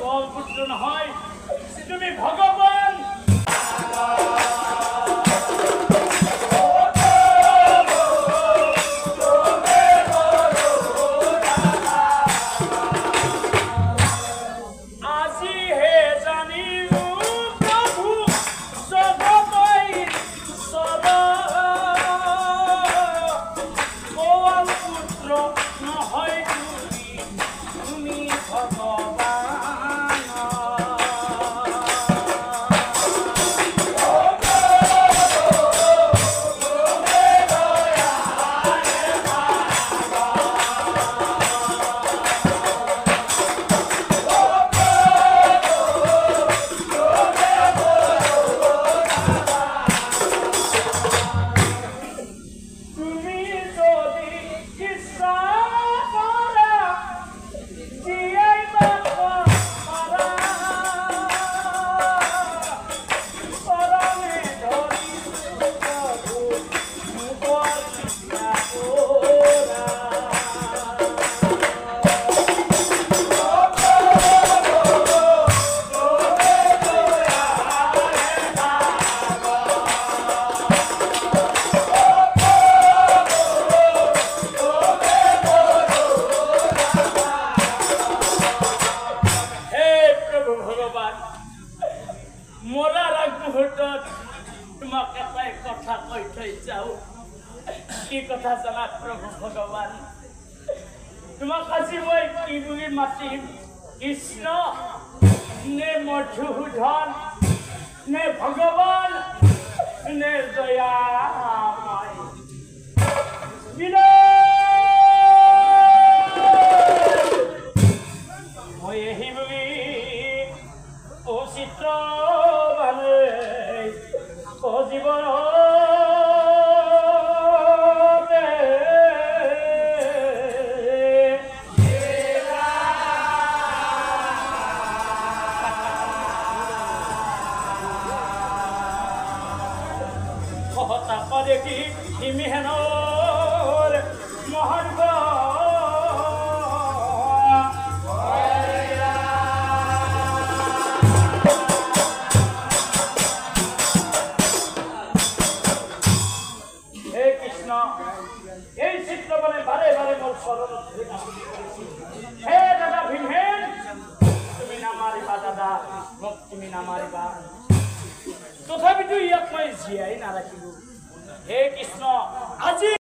পুত্ৰ নহয় তুমি ভগবান কথা জানা প্ৰভু ভগৱান তোমাক আজি মই কি বুলি মাতিম কৃষ্ণ নে মধুসূদন নে ভগৱান নে দয়াময় মই এই বুলি অচিত্ৰ মানে জীৱন দেখি হিমিহেনৰ মহাৰ্গ হে কৃষ্ণ এই চিত্ৰ মানে বাৰে বাৰে মোৰ চৰণত হে দাদা ভীমহেন তুমি নামাৰিবা দাদা মোক তুমি নামাৰিবা তথাপিতো ইয়াক মই জীয়াই নাৰাখিলো হে কৃষ্ণ আজি